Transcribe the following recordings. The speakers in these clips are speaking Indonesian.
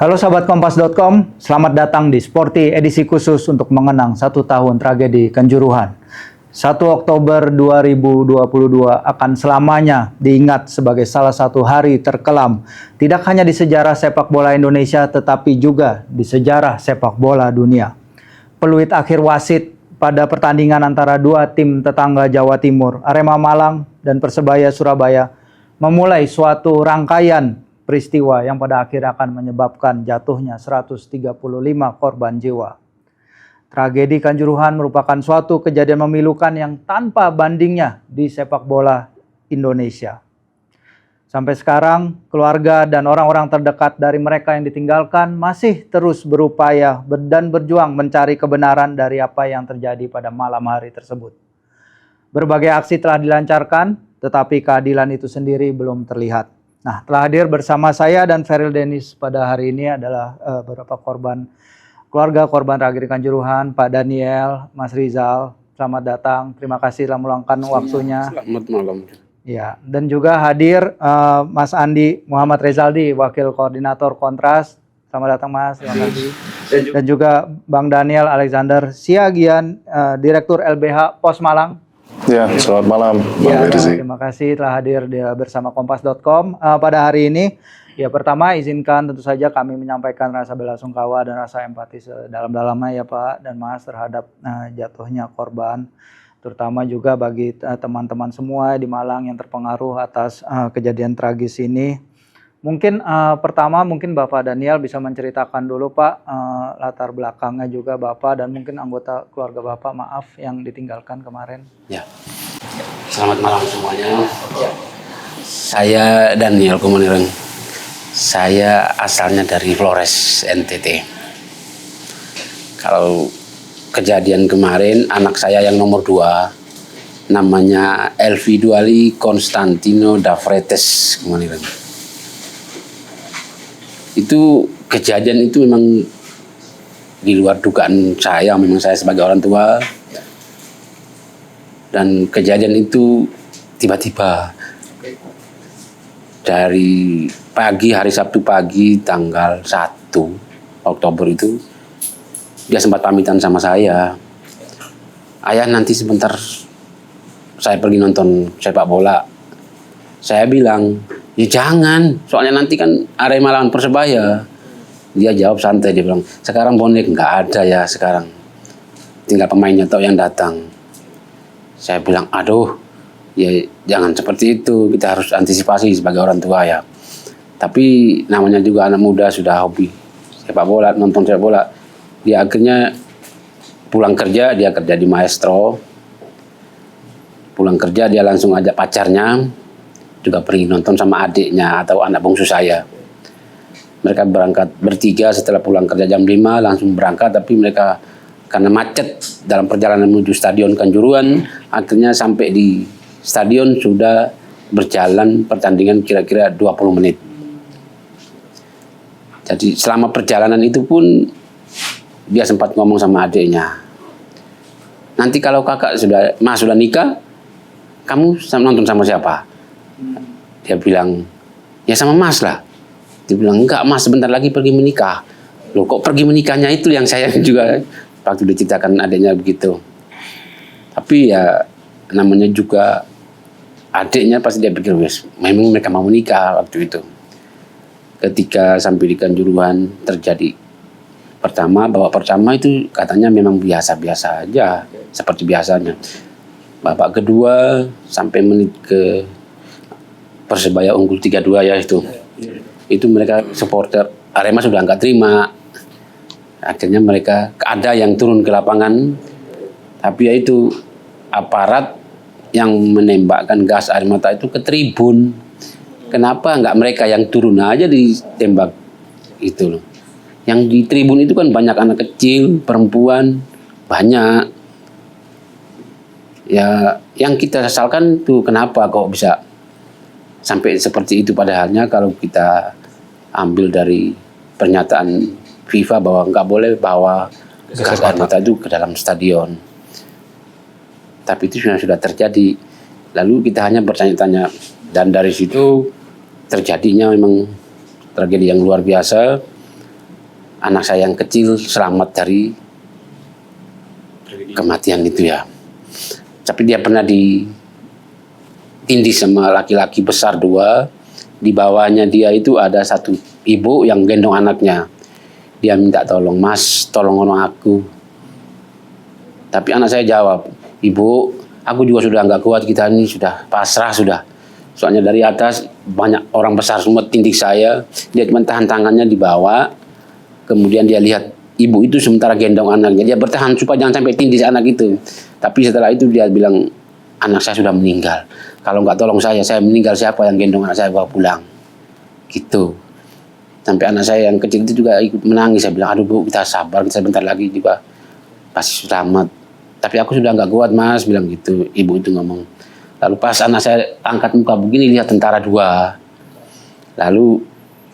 Halo sahabat Kompas.com, selamat datang di Sporty edisi khusus untuk mengenang 1 tahun tragedi Kanjuruhan. 1 Oktober 2022 akan selamanya diingat sebagai salah satu hari terkelam, tidak hanya di sejarah sepak bola Indonesia, tetapi juga di sejarah sepak bola dunia. Peluit akhir wasit pada pertandingan antara dua tim tetangga Jawa Timur, Arema Malang dan Persebaya Surabaya, memulai suatu rangkaian peristiwa yang pada akhirnya akan menyebabkan jatuhnya 135 korban jiwa. Tragedi Kanjuruhan merupakan suatu kejadian memilukan yang tanpa bandingnya di sepak bola Indonesia. Sampai sekarang, keluarga dan orang-orang terdekat dari mereka yang ditinggalkan masih terus berupaya dan berjuang mencari kebenaran dari apa yang terjadi pada malam hari tersebut. Berbagai aksi telah dilancarkan, tetapi keadilan itu sendiri belum terlihat. Nah, telah hadir bersama saya dan Feril Dennis pada hari ini adalah beberapa keluarga korban tragedi Kanjuruhan, Pak Daniel, Mas Rizal. Selamat datang, terima kasih telah meluangkan waktunya. Selamat malam. Ya, dan juga hadir Mas Andi Muhammad Rezaldi, Wakil Koordinator Kontras. Selamat datang Mas, selamat Andi. Dan juga Bang Daniel Alexander Siagian, Direktur LBH Pos Malang. Ya, selamat malam, Bang Firzi. Terima kasih telah hadir bersama Kompas.com pada hari ini. Ya, pertama izinkan tentu saja kami menyampaikan rasa belasungkawa dan rasa empati sedalam-dalamnya ya Pak dan Mas terhadap jatuhnya korban, terutama juga bagi teman-teman semua di Malang yang terpengaruh atas kejadian tragis ini. Mungkin pertama mungkin Bapak Daniel bisa menceritakan dulu Pak latar belakangnya juga Bapak dan mungkin anggota keluarga Bapak, maaf yang ditinggalkan kemarin. Ya, selamat malam semuanya. Ya. Saya Daniel Komanireng. Saya asalnya dari Flores, NTT. Kalau kejadian kemarin, anak saya yang nomor 2 namanya Elvi Duali Konstantino Davretes Komanireng. Itu kejadian itu memang di luar dugaan saya, memang saya sebagai orang tua, dan kejadian itu tiba-tiba dari pagi, hari Sabtu pagi tanggal 1 Oktober itu dia sempat pamitan sama saya, ayah nanti sebentar saya pergi nonton sepak bola. Saya bilang, ya jangan, soalnya nanti kan Arema lawan Persebaya. Dia jawab santai, dia bilang, sekarang bonek nggak ada ya sekarang. Tinggal pemainnya tahu yang datang. Saya bilang, aduh, ya jangan seperti itu, kita harus antisipasi sebagai orang tua ya. Tapi namanya juga anak muda sudah hobi sepak bola, nonton sepak bola. Dia akhirnya pulang kerja, dia kerja di Maestro. Pulang kerja dia langsung ajak pacarnya, juga pergi nonton sama adiknya atau anak bungsu saya. Mereka berangkat bertiga setelah pulang kerja jam 5 langsung berangkat, tapi mereka karena macet dalam perjalanan menuju Stadion Kanjuruhan, akhirnya sampai di stadion sudah berjalan pertandingan kira-kira 20 menit. Jadi selama perjalanan itu pun dia sempat ngomong sama adiknya, nanti kalau Mas sudah nikah, kamu nonton sama siapa? Dia bilang, ya sama Mas lah. Dia bilang, enggak Mas, sebentar lagi pergi menikah. Loh kok pergi menikahnya, itu yang saya juga waktu diceritakan adiknya begitu. Tapi ya namanya juga adiknya pasti dia pikir, wes memang mereka mau menikah waktu itu. Ketika sampai di Kanjuruhan terjadi babak pertama itu katanya memang biasa-biasa aja, seperti biasanya. Babak kedua sampai menit ke Persebaya unggul 3-2 ya itu. Itu mereka supporter Arema sudah nggak terima. Akhirnya mereka ada yang turun ke lapangan, tapi ya itu aparat yang menembakkan gas air mata itu ke tribun. Kenapa nggak mereka yang turun aja ditembak itu loh. Yang di tribun itu kan banyak anak kecil, perempuan, banyak. Ya yang kita sesalkan tuh kenapa kok bisa sampai seperti itu, padahalnya kalau kita ambil dari pernyataan FIFA bahwa nggak boleh bawa gas air mata itu ke dalam stadion. Tapi itu sudah terjadi. Lalu kita hanya bertanya-tanya, dan dari situ terjadinya memang tragedi yang luar biasa. anak saya yang kecil selamat dari kematian itu ya. Tapi dia pernah ditindih sama laki-laki besar 2. Di bawahnya dia itu ada satu ibu yang gendong anaknya. Dia minta tolong, "Mas, tolong aku." Tapi anak saya jawab, "Ibu, aku juga sudah nggak kuat, kita ini sudah pasrah sudah. Soalnya dari atas banyak orang besar semua tindih saya." Dia cuma tahan tangannya di bawah. Kemudian dia lihat ibu itu sementara gendong anaknya. Dia bertahan supaya jangan sampai tindih anak itu. Tapi setelah itu dia bilang, "Anak saya sudah meninggal. Kalau nggak tolong saya meninggal, siapa yang gendong anak saya bawa pulang?" Gitu. Sampai anak saya yang kecil itu juga ikut menangis. Saya bilang, "Aduh Bu, kita sabar, kita sebentar lagi juga pasti selamat." "Tapi aku sudah nggak kuat Mas," bilang gitu. Ibu itu ngomong. Lalu pas anak saya angkat muka begini, lihat tentara 2. Lalu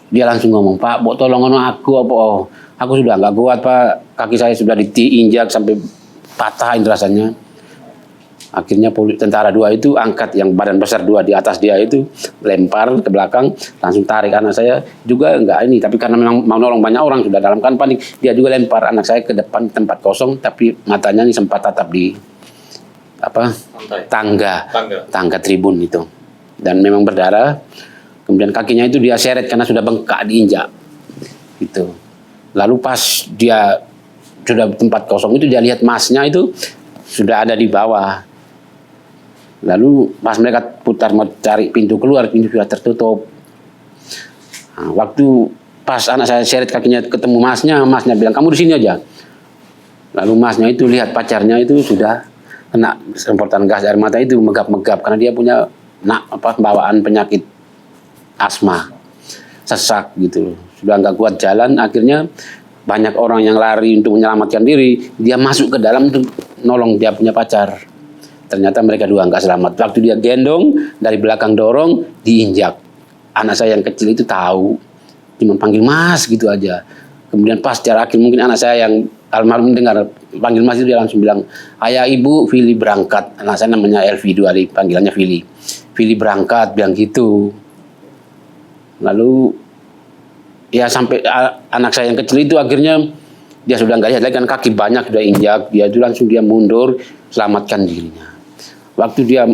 dia langsung ngomong, "Pak, Bo, tolong aku apa? Oh, aku sudah nggak kuat Pak. Kaki saya sudah diinjak sampai patah ini rasanya." Akhirnya tentara 2 itu angkat yang badan besar 2 di atas dia itu, lempar ke belakang, langsung tarik anak saya juga enggak ini. Tapi karena memang mau nolong banyak orang, sudah dalam kan panik, dia juga lempar anak saya ke depan tempat kosong, tapi matanya ini sempat tatap di tangga tribun itu. Dan memang berdarah. Kemudian kakinya itu dia seret karena sudah bengkak diinjak. Gitu. Lalu pas dia sudah tempat kosong itu, dia lihat masnya itu sudah ada di bawah. Lalu pas mereka putar mau cari pintu keluar, pintu sudah tertutup. Nah, waktu pas anak saya seret kakinya ketemu masnya bilang, "Kamu di sini aja." Lalu masnya itu lihat pacarnya itu sudah kena semprotan gas air mata itu, megap-megap karena dia punya bawaan penyakit asma, sesak gitu. Sudah nggak kuat jalan, akhirnya banyak orang yang lari untuk menyelamatkan diri, dia masuk ke dalam untuk nolong dia punya pacar. Ternyata mereka 2 nggak selamat. Waktu dia gendong, dari belakang dorong, diinjak. Anak saya yang kecil itu tahu, cuma panggil Mas gitu aja. Kemudian pas secara akhir mungkin anak saya yang almarhum dengar panggil Mas itu, dia langsung bilang, "Ayah Ibu, Vili berangkat." Anak saya namanya Elvi, 2 hari panggilannya Vili. "Vili berangkat," bilang gitu. Lalu ya sampai anak saya yang kecil itu akhirnya dia sudah nggak lihat lagi kan kaki banyak sudah injak. Dia itu langsung dia mundur, selamatkan dirinya. Waktu dia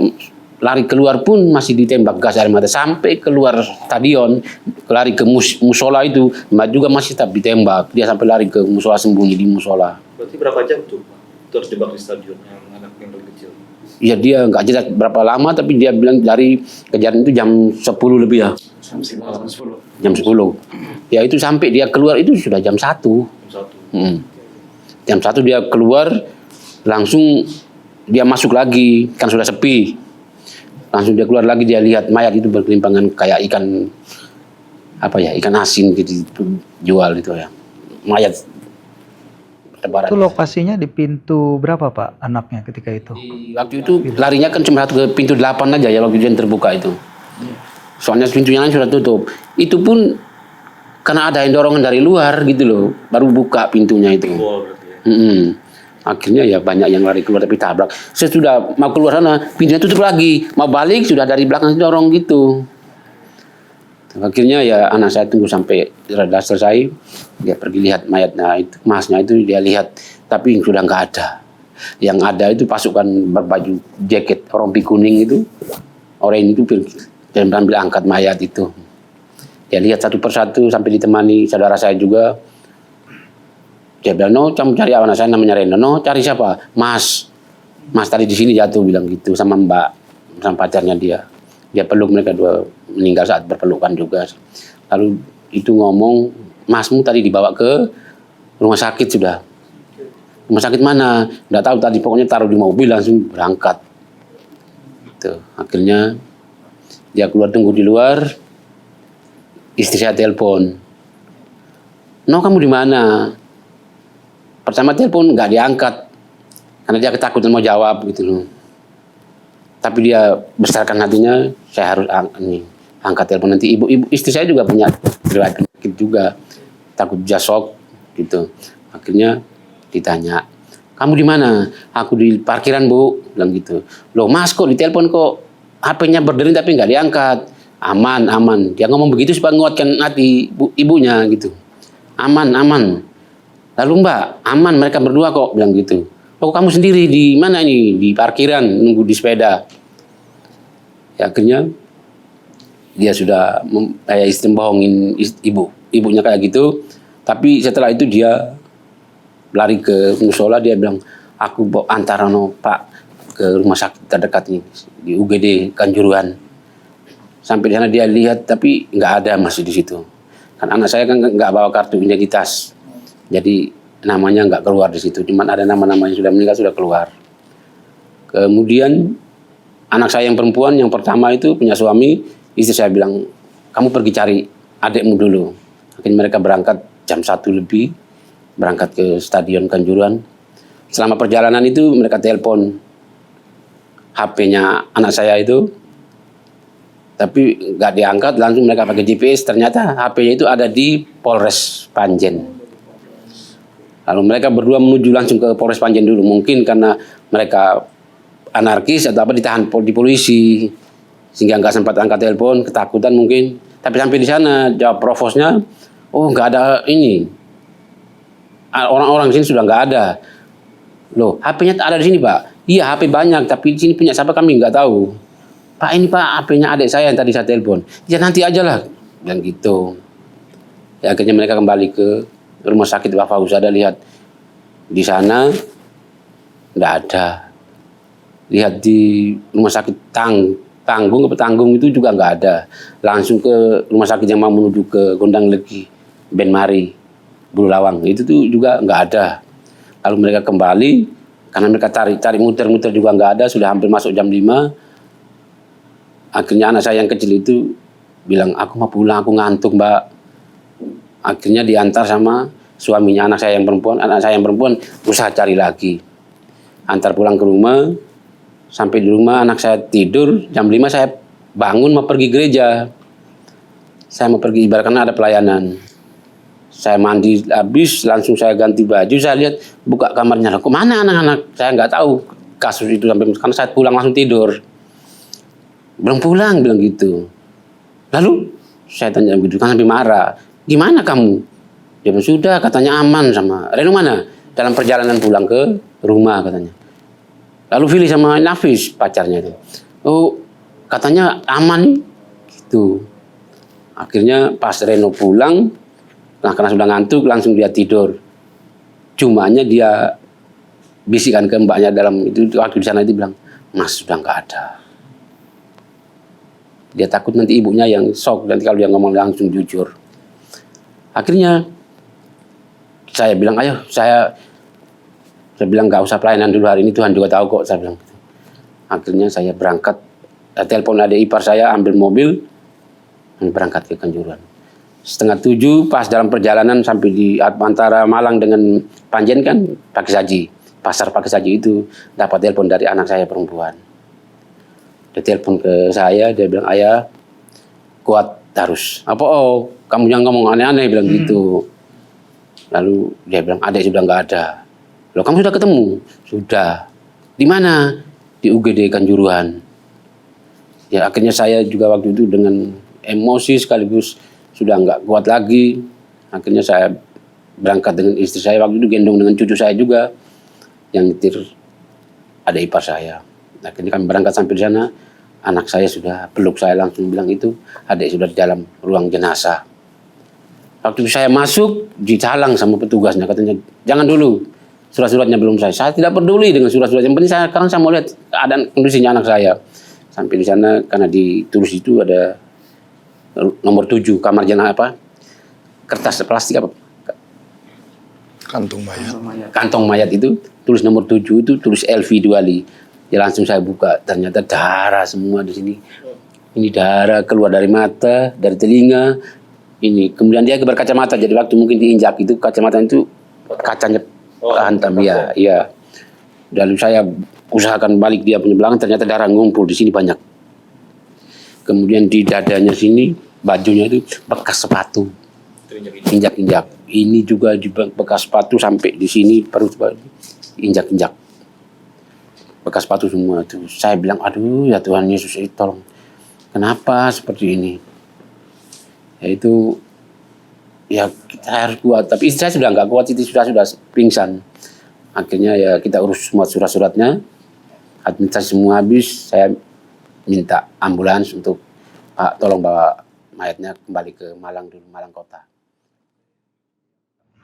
lari keluar pun masih ditembak gas air mata sampai keluar stadion, lari ke musola itu juga masih tetap ditembak. Dia sampai lari ke musola, sembunyi di musola. Berarti berapa jam tuh terjebak di stadion yang anak yang kecil? Ya dia nggak jelas berapa lama, tapi dia bilang dari kejadian itu jam 10 lebih ya. Jam 10. Ya itu sampai dia keluar itu sudah jam 1. Jam 1 dia keluar, langsung dia masuk lagi, kan sudah sepi. Langsung dia keluar lagi, dia lihat mayat itu berkelimpangan kayak ikan ikan asin gitu jual itu ya. Mayat bertebaran. Itu lokasinya di pintu berapa Pak anaknya ketika itu? Waktu itu larinya kan cuma ke pintu 8 aja ya waktu yang terbuka itu. Soalnya pintunya lain sudah tutup. Itu pun karena ada yang dorongan dari luar gitu loh, baru buka pintunya itu. Akhirnya ya banyak yang lari keluar tapi tabrak. Sesudah mau keluar sana, pintunya tutup lagi. Mau balik sudah dari belakang dorong gitu. Akhirnya ya anak saya tunggu sampai reda selesai. Dia pergi lihat mayatnya itu, masnya itu dia lihat, tapi sudah nggak ada. Yang ada itu pasukan berbaju jaket rompi kuning itu, orang itu dan ambil angkat mayat itu. Dia lihat satu persatu sampai ditemani saudara saya juga. Dia bilang, "No, kamu cari anak saya namanya Reno." "No, cari siapa?" Mas tadi di sini jatuh," bilang gitu sama Mbak, sama pacarnya dia. Dia peluk mereka 2 meninggal saat berpelukan juga. Lalu itu ngomong, "Masmu tadi dibawa ke rumah sakit sudah." "Rumah sakit mana?" "Nggak tahu tadi, pokoknya taruh di mobil langsung berangkat." Gitu. Akhirnya dia keluar tunggu di luar. Istri saya telepon, "No, kamu di mana?" Pertama telepon nggak diangkat karena dia ketakutan mau jawab gitu loh. Tapi dia besarkan hatinya, saya harus angkat telepon nanti ibu istri saya juga punya riwayat penyakit juga, takut dia shock gitu. Akhirnya ditanya, "Kamu di mana?" "Aku di parkiran Bu," bilang gitu. "Loh Mas, kok ditelepon kok HP-nya berdering tapi nggak diangkat?" Aman. Dia ngomong begitu supaya menguatkan hati ibunya gitu. aman, aman. Lalu Mbak, aman mereka berdua kok, bilang gitu. Oh kamu sendiri di mana ini? Di parkiran, nunggu di sepeda. Ya, akhirnya dia sudah kayak istri bohongin ibunya kayak gitu. Tapi setelah itu dia lari ke musola, dia bilang, aku antar Pak ke rumah sakit terdekat nih, di UGD Kanjuruhan. Sampai di sana dia lihat, tapi nggak ada masih di situ. Kan anak saya kan nggak bawa kartu identitas, jadi namanya nggak keluar di situ. Cuman ada nama-nama yang sudah meninggal sudah keluar. Kemudian anak saya yang perempuan yang pertama itu punya suami, istri saya bilang, kamu pergi cari adikmu dulu. Akhirnya mereka berangkat jam 1 lebih, berangkat ke Stadion Kanjuruhan. Selama perjalanan itu mereka telepon HP-nya anak saya itu, tapi nggak diangkat, langsung mereka pakai GPS, ternyata HP-nya itu ada di Polres Panjen. Lalu mereka berdua menuju langsung ke Polres Panjen dulu, mungkin karena mereka anarkis atau apa, ditahan di polisi, sehingga nggak sempat angkat telepon, ketakutan mungkin. Tapi sampai di sana jawab provosnya, oh nggak ada ini, orang-orang di sini sudah nggak ada. Loh, HP-nya ada di sini Pak? Iya, HP banyak, tapi di sini punya siapa kami nggak tahu. Pak, ini Pak HP-nya adik saya yang tadi saya telepon. Ya nanti aja lah, dan gitu. Ya, akhirnya mereka kembali ke rumah sakit Pak Faus. Ada lihat di sana nggak ada. Lihat di rumah sakit Tanggung itu juga nggak ada. Langsung ke rumah sakit yang mau menuju ke Gondang Legi, Benmari, Bulu Lawang, itu tuh juga nggak ada. Lalu mereka kembali, karena mereka cari muter-muter juga nggak ada, sudah hampir masuk jam 5. Akhirnya anak saya yang kecil itu bilang, aku mau pulang, aku ngantuk Mbak. Akhirnya diantar sama suaminya anak saya yang perempuan usaha cari lagi. Antar pulang ke rumah, sampai di rumah anak saya tidur, jam 5 saya bangun mau pergi gereja. Saya mau pergi ibarat karena ada pelayanan. Saya mandi habis, langsung saya ganti baju, saya lihat buka kamarnya. Kok mana anak-anak? Saya nggak tahu kasus itu sampai, karena saya pulang langsung tidur. Belum pulang, bilang gitu. Lalu saya tanya begitu, kan sampai marah. Gimana kamu? Dia bilang, sudah, katanya aman sama Reno mana? Dalam perjalanan pulang ke rumah katanya. Lalu Fili sama Nafis pacarnya itu. Oh, katanya aman nih. Gitu. Akhirnya pas Reno pulang, nah karena sudah ngantuk langsung dia tidur. Cumanya dia bisikan ke mbaknya dalam itu waktu di sana itu bilang, Mas sudah nggak ada. Dia takut nanti ibunya yang shock nanti kalau dia ngomong langsung jujur. Akhirnya saya bilang, ayo saya bilang nggak usah pelayanan dulu hari ini, Tuhan juga tahu kok, saya bilang gitu. Akhirnya saya berangkat, telepon adik ipar saya, ambil mobil, dan berangkat ke Kanjuruhan. 6:30 pas dalam perjalanan sampai di antara Malang dengan Panjen kan Pakai Saji, pasar Pakai Saji itu dapat telepon dari anak saya perempuan. Dia telepon ke saya, dia bilang, ayah kuat harus. Apa oh kamu jangan ngomong aneh-aneh, bilang gitu. Lalu dia bilang, adik sudah nggak ada. Loh kamu sudah ketemu? Sudah. Di mana? Di UGD Kanjuruhan. Ya akhirnya saya juga waktu itu dengan emosi sekaligus sudah nggak kuat lagi. Akhirnya saya berangkat dengan istri saya, waktu itu gendong dengan cucu saya juga yang nyetir ada ipar saya. Akhirnya kami berangkat sampai di sana, anak saya sudah peluk saya langsung bilang itu adik sudah di dalam ruang jenazah. Waktu saya masuk dicalang sama petugasnya, katanya jangan dulu, surat-suratnya belum saya tidak peduli dengan surat-surat, yang penting sekarang saya mau lihat keadaan kondisinya anak saya. Sampai di sana karena ditulis itu ada nomor 7 kamar jenazah apa? Kertas plastik apa? Kantong mayat itu tulis nomor 7 itu tulis Elvi Duali. Ya langsung saya buka, ternyata darah semua di sini. Ini darah keluar dari mata, dari telinga. Ini kemudian dia berkacamata, jadi waktu mungkin diinjak itu kacamata itu kacanya hantam ya, iya. Lalu saya usahakan balik dia punya belakang, ternyata darah ngumpul di sini banyak. Kemudian di dadanya sini bajunya itu bekas sepatu, injak-injak. Ini juga bekas sepatu sampai di sini perut injak-injak, bekas sepatu semua itu. Saya bilang, aduh ya Tuhan Yesus, tolong, kenapa seperti ini? Yaitu ya kita harus kuat. Tapi istri saya sudah nggak kuat, itu sudah pingsan. Akhirnya ya kita urus semua surat-suratnya, administrasi semua habis. Saya minta ambulans untuk Pak tolong bawa mayatnya kembali ke Malang dulu, Malang Kota.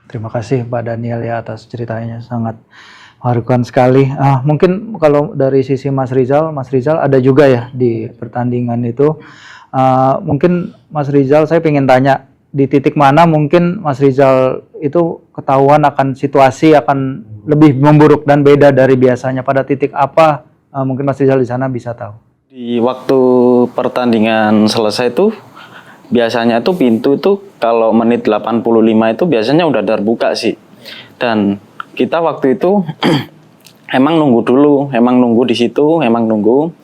Terima kasih Pak Daniel ya atas ceritanya, sangat mengharukan sekali. Mungkin kalau dari sisi Mas Rizal ada juga ya di pertandingan itu. Mungkin Mas Rizal, saya pengen tanya di titik mana mungkin Mas Rizal itu ketahuan akan situasi akan lebih memburuk dan beda dari biasanya. Pada titik apa mungkin Mas Rizal di sana bisa tahu? Di waktu pertandingan selesai itu biasanya itu pintu itu kalau menit 85 itu biasanya udah terbuka sih. Dan kita waktu itu emang nunggu dulu, emang nunggu di situ, emang nunggu.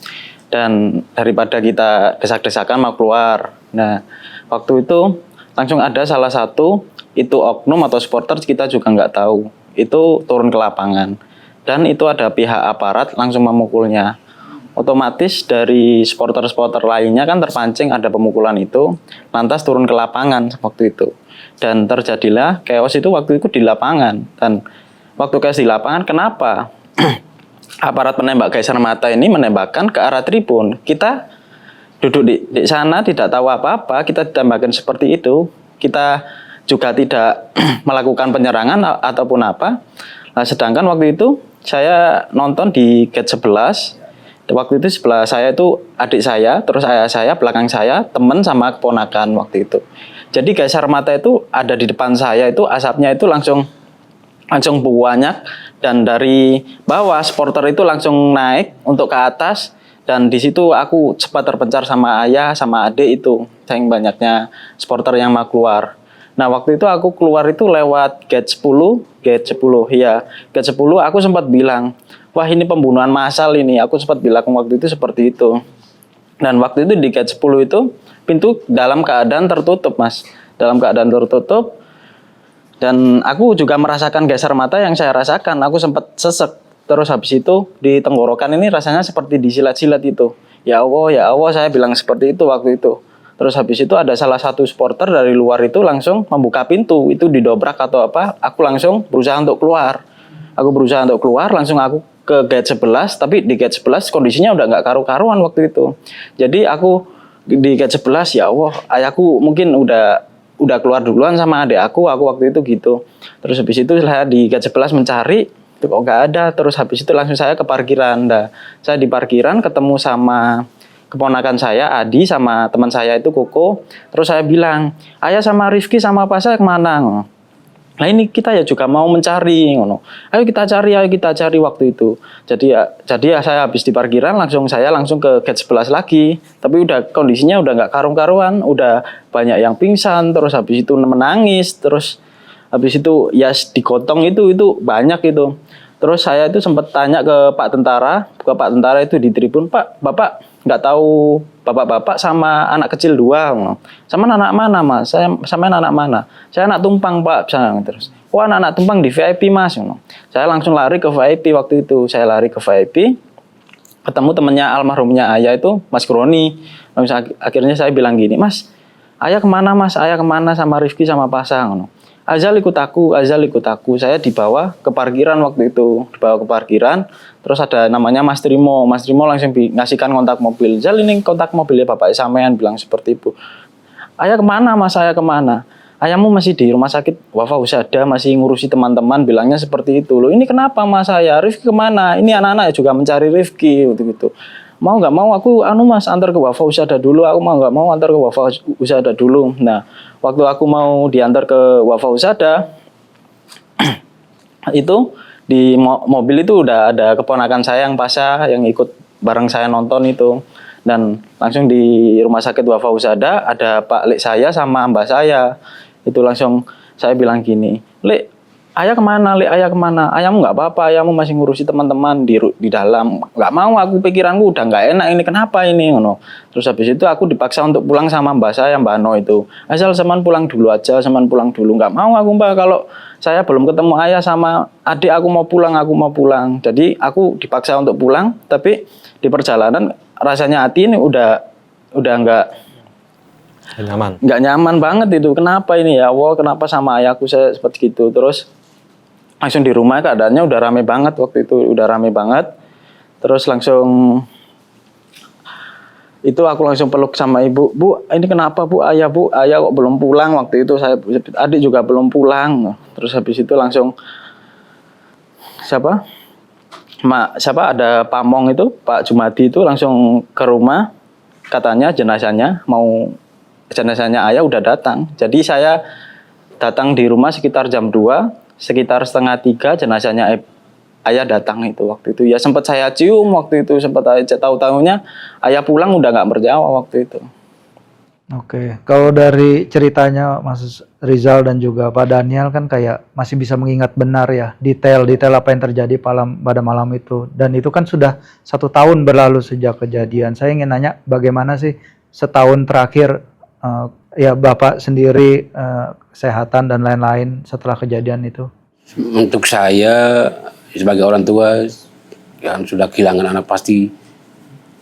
Dan daripada kita desak-desakan mau keluar. Nah, waktu itu langsung ada salah satu itu oknum atau supporter kita juga nggak tahu. Itu turun ke lapangan. Dan itu ada pihak aparat langsung memukulnya. Otomatis dari supporter-supporter lainnya kan terpancing ada pemukulan itu, lantas turun ke lapangan waktu itu. Dan terjadilah chaos itu waktu itu di lapangan. Dan waktu chaos di lapangan, kenapa? Aparat penembak gas air mata ini menembakkan ke arah tribun. Kita duduk di sana tidak tahu apa-apa, kita ditembakkan seperti itu. Kita juga tidak melakukan penyerangan ataupun apa. Nah, sedangkan waktu itu saya nonton di gate 11. Waktu itu sebelah saya itu adik saya, terus ayah saya, belakang saya, teman sama keponakan waktu itu. Jadi gas air mata itu ada di depan saya, itu asapnya itu langsung banyak, dan dari bawah supporter itu langsung naik untuk ke atas, dan di situ aku cepat terpencar sama ayah sama adik itu, saking banyaknya supporter yang mau keluar. Nah, waktu itu aku keluar itu lewat gate 10 ya. Gate 10 aku sempat bilang, wah ini pembunuhan massal ini. Aku sempat bilang waktu itu seperti itu. Dan waktu itu di gate 10 itu pintu dalam keadaan tertutup, Mas. Dalam keadaan tertutup. Dan aku juga merasakan gas air mata yang saya rasakan. Aku sempat sesek. Terus habis itu di tenggorokan ini rasanya seperti disilat-silat itu. Ya Allah, saya bilang seperti itu waktu itu. Terus habis itu ada salah satu supporter dari luar itu langsung membuka pintu. Itu didobrak atau apa. Aku langsung berusaha untuk keluar. Langsung aku ke gate 11, tapi di gate 11 kondisinya udah nggak karu-karuan waktu itu. Jadi aku di gate 11, ya Allah, ayahku mungkin udah keluar duluan sama adik aku waktu itu gitu. Terus habis itu saya di gate 11 mencari, itu kok nggak ada. Terus habis itu langsung saya ke parkiran. Nah, saya di parkiran ketemu sama keponakan saya, Adi, sama teman saya itu Koko. Terus saya bilang, ayah sama Rifki sama apa saya kemana? Nah ini kita ya juga mau mencari, ayo kita cari waktu itu. Jadi ya saya habis di parkiran saya langsung ke gate 11 lagi. Tapi udah kondisinya udah nggak karu-karuan, udah banyak yang pingsan, terus habis itu menangis, terus habis itu ya digotong itu banyak itu. Terus saya itu sempat tanya ke Pak Tentara itu di tribun, Pak, Bapak nggak tahu bapak-bapak sama anak kecil 2, sama anak mana Mas? Sama anak mana? Saya anak tumpang Pak, terus. Wah anak tumpang di VIP Mas. Saya langsung lari ke VIP waktu itu. Saya lari ke VIP, ketemu temannya almarhumnya ayah itu Mas Kroni. Akhirnya saya bilang gini, Mas, ayah kemana Mas? Ayah kemana sama Rifki sama Pasang? Azal ikut aku. Saya dibawa ke parkiran waktu itu. Terus ada namanya Mas Trimo langsung ngasihkan kontak mobil. Zal ini kontak mobilnya Bapak sampean, bilang seperti itu. Ayah kemana Mas? Ayah kemana? Ayahmu masih di rumah sakit Wafa Husada, masih ngurusi teman-teman, bilangnya seperti itu. Loh ini kenapa Mas saya? Rifki kemana? Ini anak-anak juga mencari Rifki gitu. Mau nggak mau aku Mas antar ke Wafa Husada dulu. Aku mau nggak mau antar ke Wafa Husada dulu. Nah waktu aku mau diantar ke Wafa Husada itu di mobil itu udah ada keponakan saya yang Pasha yang ikut bareng saya nonton itu. Dan langsung di rumah sakit Wafa Husada ada Pak Lek saya sama mbak saya. Itu langsung saya bilang gini, Lek, ayah kemana? Ayahmu nggak apa-apa, ayahmu masih ngurusi teman-teman di dalam. Nggak mau, aku pikiranku udah nggak enak ini, kenapa ini? Terus habis itu aku dipaksa untuk pulang sama mbak saya, Mbak No itu. Asal seman pulang dulu aja, nggak mau aku Mbak, kalau saya belum ketemu ayah sama adik aku mau pulang. Jadi aku dipaksa untuk pulang, tapi di perjalanan rasanya hati ini udah nggak Nyaman. nggak nyaman banget itu. Kenapa ini ya Allah, kenapa sama ayahku saya seperti gitu. Terus langsung di rumah keadaannya udah rame banget waktu itu, udah rame banget. Terus langsung itu aku langsung peluk sama ibu, Bu ini kenapa Bu, ayah kok belum pulang waktu itu, saya adik juga belum pulang. Terus habis itu langsung siapa ada pamong itu Pak Jumadi itu langsung ke rumah, katanya jenazahnya ayah udah datang. Jadi saya datang di rumah sekitar jam 2, sekitar setengah 3 jenazahnya ayah datang itu waktu itu. Ya sempat saya cium waktu itu, sempat aja tahu-tahunya ayah pulang udah nggak berjawa waktu itu. Oke, kalau dari ceritanya Mas Rizal dan juga Pak Daniel kan kayak masih bisa mengingat benar ya detail apa yang terjadi pada malam itu. Dan itu kan sudah 1 tahun berlalu sejak kejadian. Saya ingin nanya bagaimana sih setahun terakhir ya Bapak sendiri kesehatan dan lain-lain setelah kejadian itu? Untuk saya sebagai orang tua yang sudah kehilangan anak pasti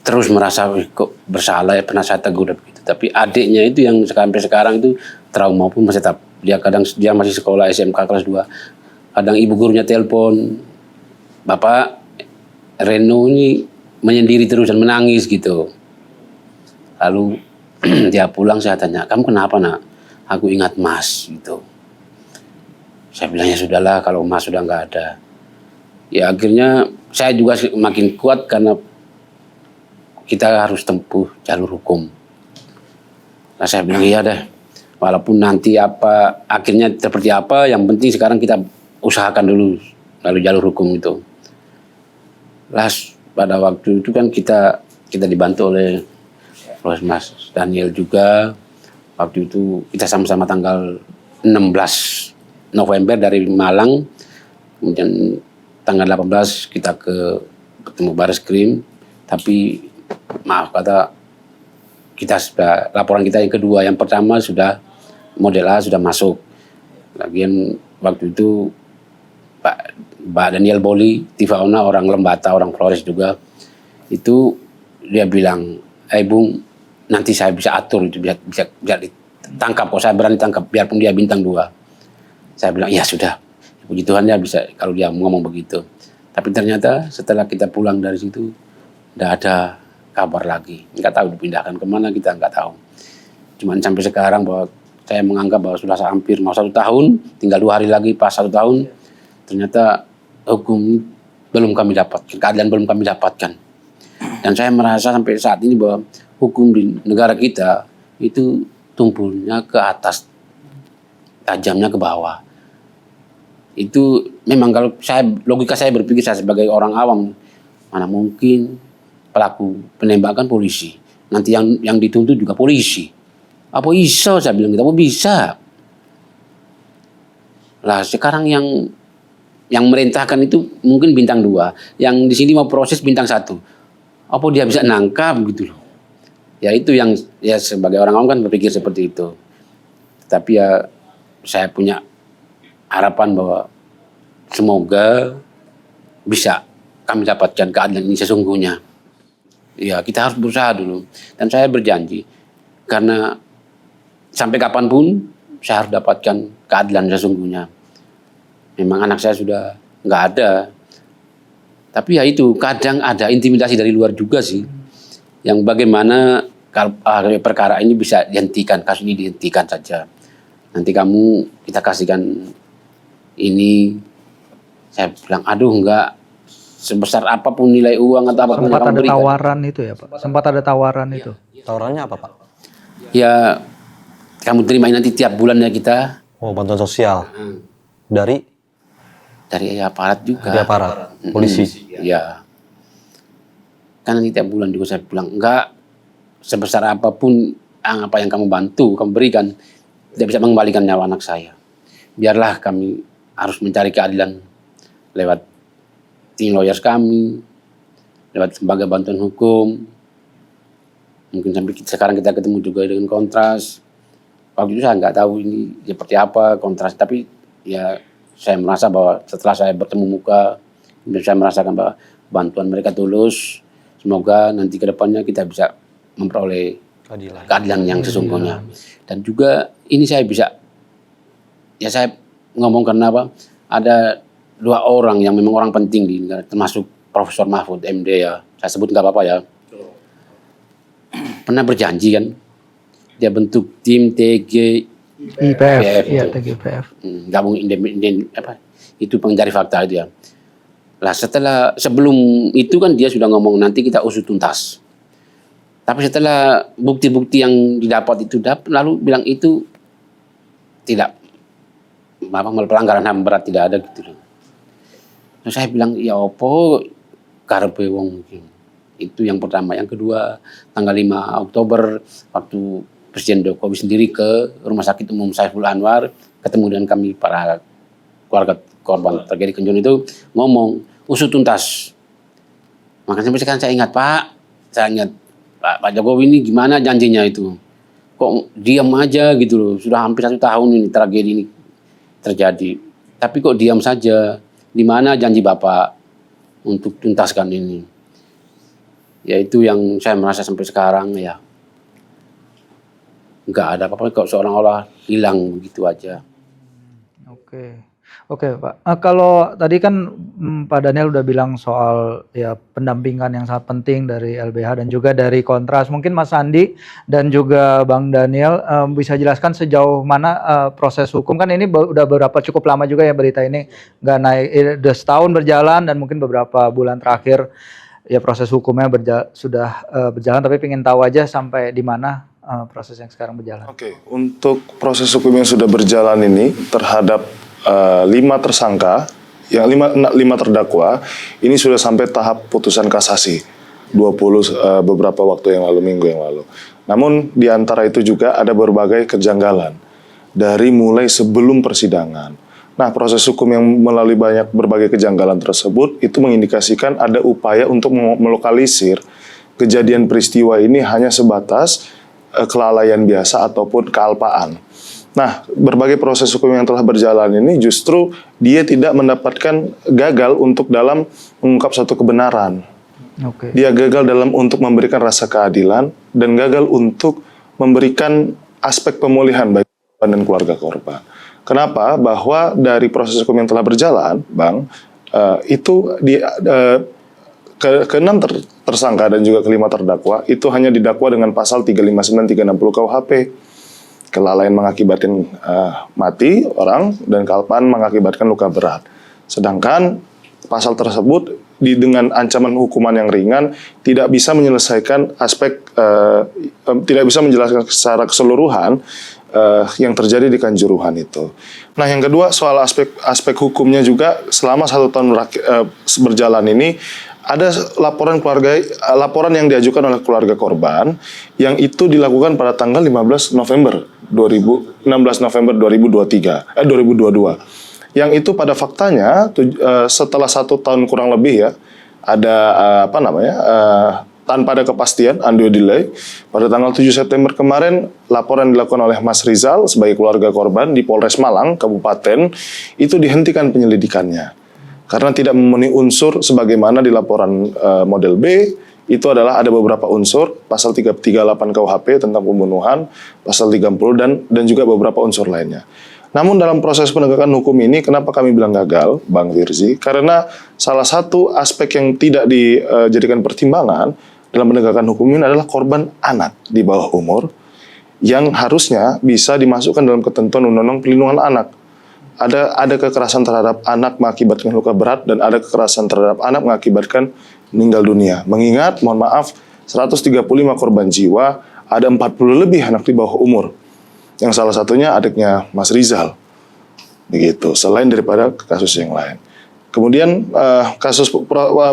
terus merasa kok bersalah ya, pernah saya tegur begitu. Tapi adiknya itu yang sampai sekarang itu trauma pun masih tetap. Dia masih sekolah SMK kelas 2. Kadang ibu gurunya telepon, Bapak Reno ini menyendiri terus dan menangis gitu. Lalu dia pulang, saya tanya, kamu kenapa nak? Aku ingat Mas gitu. Saya bilang ya sudahlah kalau Mas sudah nggak ada. Ya akhirnya saya juga makin kuat karena kita harus tempuh jalur hukum. Nah saya bilang iya deh, walaupun nanti akhirnya seperti apa, yang penting sekarang kita usahakan dulu lalu jalur hukum itu. Pada waktu itu kan kita dibantu oleh Mas Daniel juga. Waktu itu kita sama-sama tanggal 16 November dari Malang, kemudian tanggal 18 kita ketemu Bareskrim, tapi maaf kata kita sudah, laporan kita yang kedua, yang pertama sudah model A sudah masuk. Lagian waktu itu Pak Daniel Boli, Tifaona orang Lembata, orang Flores juga, itu dia bilang, Bung, nanti saya bisa atur itu, bisa ditangkap kok, saya berani tangkap biarpun dia bintang 2. Saya bilang ya sudah, puji Tuhan ya bisa kalau dia ngomong begitu. Tapi ternyata setelah kita pulang dari situ tidak ada kabar lagi, nggak tahu dipindahkan kemana, kita nggak tahu. Cuman sampai sekarang bahwa saya menganggap bahwa sudah hampir mau 1 tahun, tinggal 2 hari lagi pas 1 tahun, ternyata hukum belum kami dapatkan, keadilan belum kami dapatkan. Dan saya merasa sampai saat ini bahwa hukum di negara kita itu tumpulnya ke atas, tajamnya ke bawah. Itu memang kalau logika saya berpikir, saya sebagai orang awam, mana mungkin pelaku penembakan polisi, nanti yang dituntut juga polisi. Apa bisa, saya bilang gitu, apa bisa? Lah sekarang yang merintahkan itu mungkin bintang 2, yang di sini mau proses bintang 1. Apa dia bisa nangkap gitu loh? Ya itu yang ya sebagai orang awam kan berpikir seperti itu. Tapi ya saya punya harapan bahwa semoga bisa kami dapatkan keadilan ini sesungguhnya. Ya kita harus berusaha dulu. Dan saya berjanji, karena sampai kapanpun saya harus dapatkan keadilan sesungguhnya. Memang anak saya sudah nggak ada. Tapi ya itu, kadang ada intimidasi dari luar juga sih. Yang bagaimana kalau perkara ini bisa dihentikan, kasus ini dihentikan saja. Nanti kita kasihkan ini. Saya bilang, aduh enggak, sebesar apapun nilai uang atau apapun Sempat ada berikan. tawaran itu ya Pak? Sempat ada tawaran itu? Tawarannya apa, Pak? Ya, kamu terimain nanti tiap bulan ya kita. Oh, bantuan sosial. Dari Aparat juga. Dari aparat, polisi. Ya. Kan nanti tiap bulan juga saya bilang, enggak, sebesar apapun apa yang kamu bantu, kamu berikan, tidak bisa mengembalikan nyawa anak saya. Biarlah kami harus mencari keadilan lewat tim lawyers kami, lewat lembaga bantuan hukum. Mungkin sampai sekarang kita ketemu juga dengan Kontras. Waktu itu saya nggak tahu ini seperti apa Kontras, tapi ya saya merasa bahwa setelah saya bertemu muka, saya merasakan bahwa bantuan mereka tulus. Semoga nanti ke depannya kita bisa memperoleh keadilan yang sesungguhnya. Dan juga ini saya bisa, ya saya ngomong karena apa? Ada 2 orang yang memang orang penting di negara, termasuk Profesor Mahfud MD ya. Saya sebut nggak apa-apa ya. Pernah berjanji kan, dia bentuk tim IPF, iya TGIPF. gabung independen apa? Itu pencari fakta itu ya. Lah sebelum itu kan dia sudah ngomong nanti kita usut tuntas. Tapi setelah bukti-bukti yang didapat itu lalu bilang itu tidak pelanggaran HAM berat, tidak ada gitu loh. Nah, saya bilang ya opo karepe wong iki. Itu yang pertama. Yang kedua, tanggal 5 Oktober waktu Presiden Jokowi sendiri ke Rumah Sakit Umum Saiful Anwar, ketemu dengan kami para keluarga korban tragedi Kanjuruhan itu, ngomong usut tuntas. Makanya sampai sekarang saya ingat saya ingat Pak Jokowi ini gimana janjinya itu. Kok diam aja gitu loh, sudah hampir 1 tahun ini tragedi ini terjadi. Tapi kok diam saja, di mana janji Bapak untuk tuntaskan ini. Ya itu yang saya merasa sampai sekarang ya nggak ada apa-apa, kok seolah-olah hilang begitu aja. Oke Pak. Kalau tadi kan Pak Daniel udah bilang soal ya pendampingan yang sangat penting dari LBH dan juga dari Kontras. Mungkin Mas Andi dan juga Bang Daniel bisa jelaskan sejauh mana proses hukum, kan ini udah cukup lama juga ya berita ini nggak naik, udah setahun berjalan dan mungkin beberapa bulan terakhir ya proses hukumnya sudah berjalan, tapi pengen tahu aja sampai di mana proses yang sekarang berjalan. Oke, untuk proses hukum yang sudah berjalan ini terhadap 5 tersangka, yang 5 terdakwa, ini sudah sampai tahap putusan kasasi 20 beberapa waktu yang lalu, minggu yang lalu. Namun di antara itu juga ada berbagai kejanggalan dari mulai sebelum persidangan. Nah, proses hukum yang melalui berbagai kejanggalan tersebut itu mengindikasikan ada upaya untuk melokalisir kejadian peristiwa ini hanya sebatas kelalaian biasa ataupun kealpaan. Nah, berbagai proses hukum yang telah berjalan ini justru dia tidak mendapatkan gagal untuk dalam mengungkap suatu kebenaran. Dia gagal dalam untuk memberikan rasa keadilan dan gagal untuk memberikan aspek pemulihan bagi korban dan keluarga korban. Kenapa? Bahwa dari proses hukum yang telah berjalan, Bang, itu ke-6 tersangka dan juga ke-5 terdakwa itu hanya didakwa dengan pasal 359 360 KUHP. Kelalaian mengakibatkan mati orang dan kealpaan mengakibatkan luka berat. Sedangkan pasal tersebut dengan ancaman hukuman yang ringan tidak bisa menyelesaikan tidak bisa menjelaskan secara keseluruhan yang terjadi di Kanjuruhan itu. Nah, yang kedua soal aspek hukumnya juga selama 1 tahun berjalan ini ada laporan yang diajukan oleh keluarga korban yang itu dilakukan pada tanggal 16 November 2022. Yang itu pada faktanya setelah 1 tahun kurang lebih ya ada tanpa ada kepastian undue delay pada tanggal 7 September kemarin laporan dilakukan oleh Mas Rizal sebagai keluarga korban di Polres Malang Kabupaten itu dihentikan penyelidikannya. Karena tidak memenuhi unsur sebagaimana di laporan model B, itu adalah ada beberapa unsur, pasal 338 KUHP tentang pembunuhan, pasal 30 dan juga beberapa unsur lainnya. Namun dalam proses penegakan hukum ini, kenapa kami bilang gagal, Bang Firzi? Karena salah satu aspek yang tidak dijadikan pertimbangan dalam penegakan hukum ini adalah korban anak di bawah umur, yang harusnya bisa dimasukkan dalam ketentuan Undang-Undang Perlindungan Anak. Ada kekerasan terhadap anak mengakibatkan luka berat dan ada kekerasan terhadap anak mengakibatkan meninggal dunia. Mengingat, mohon maaf, 135 korban jiwa, ada 40 lebih anak di bawah umur. Yang salah satunya adiknya Mas Rizal. Begitu, selain daripada kasus yang lain. Kemudian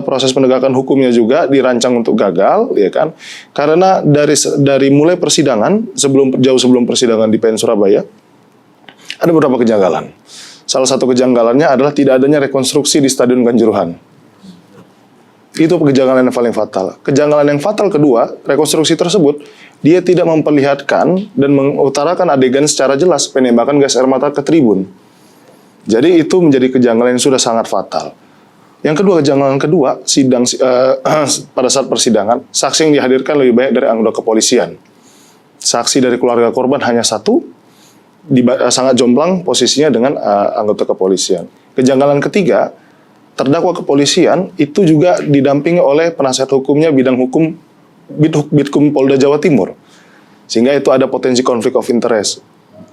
proses penegakan hukumnya juga dirancang untuk gagal, ya kan? Karena dari mulai persidangan, jauh sebelum persidangan di PN Surabaya, ada beberapa kejanggalan. Salah satu kejanggalannya adalah tidak adanya rekonstruksi di Stadion Kanjuruhan. Itu kejanggalan yang paling fatal. Kejanggalan yang fatal kedua, rekonstruksi tersebut, dia tidak memperlihatkan dan mengutarakan adegan secara jelas penembakan gas air mata ke tribun. Jadi itu menjadi kejanggalan yang sudah sangat fatal. Yang kedua, kejanggalan kedua, pada saat persidangan, saksi yang dihadirkan lebih banyak dari anggota kepolisian. saksi dari keluarga korban hanya satu, sangat jomplang posisinya dengan anggota kepolisian. Kejanggalan ketiga, terdakwa kepolisian itu juga didampingi oleh penasihat hukumnya bidang hukum Bitkum Polda Jawa Timur. Sehingga itu ada potensi konflik of interest,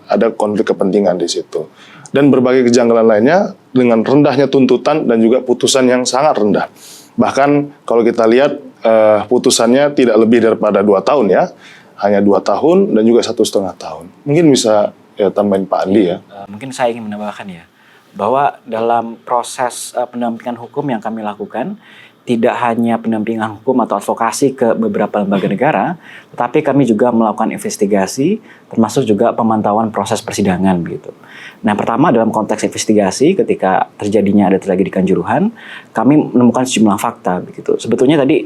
ada konflik kepentingan di situ. Dan berbagai kejanggalan lainnya dengan rendahnya tuntutan dan juga putusan yang sangat rendah. Bahkan kalau kita lihat putusannya tidak lebih daripada 2 tahun ya, hanya 2 tahun dan juga 1,5 tahun. Mungkin bisa ya tambahin Pak Andi ya. Mungkin saya ingin menambahkan ya, bahwa dalam proses pendampingan hukum yang kami lakukan, tidak hanya pendampingan hukum atau advokasi ke beberapa lembaga negara, tetapi kami juga melakukan investigasi, termasuk juga pemantauan proses persidangan begitu. Nah, pertama dalam konteks investigasi, ketika terjadinya ada tragedi Kanjuruhan, kami menemukan sejumlah fakta begitu. Sebetulnya tadi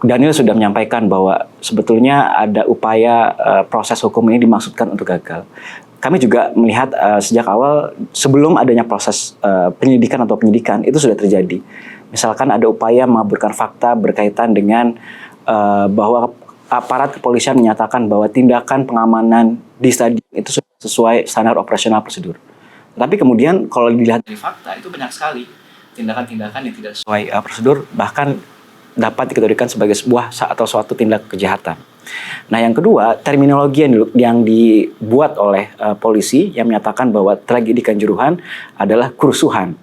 Daniel sudah menyampaikan bahwa sebetulnya ada upaya proses hukum ini dimaksudkan untuk gagal. Kami juga melihat sejak awal sebelum adanya proses penyelidikan atau penyidikan itu sudah terjadi. Misalkan ada upaya mengaburkan fakta berkaitan dengan bahwa aparat kepolisian menyatakan bahwa tindakan pengamanan di stadion itu sudah sesuai standar operasional prosedur. Tapi kemudian kalau dilihat dari fakta itu banyak sekali tindakan-tindakan yang tidak sesuai prosedur, bahkan dapat dikategorikan sebagai sebuah atau suatu tindak kejahatan. Nah, yang kedua, terminologi yang dibuat oleh polisi yang menyatakan bahwa tragedi Kanjuruhan adalah kerusuhan.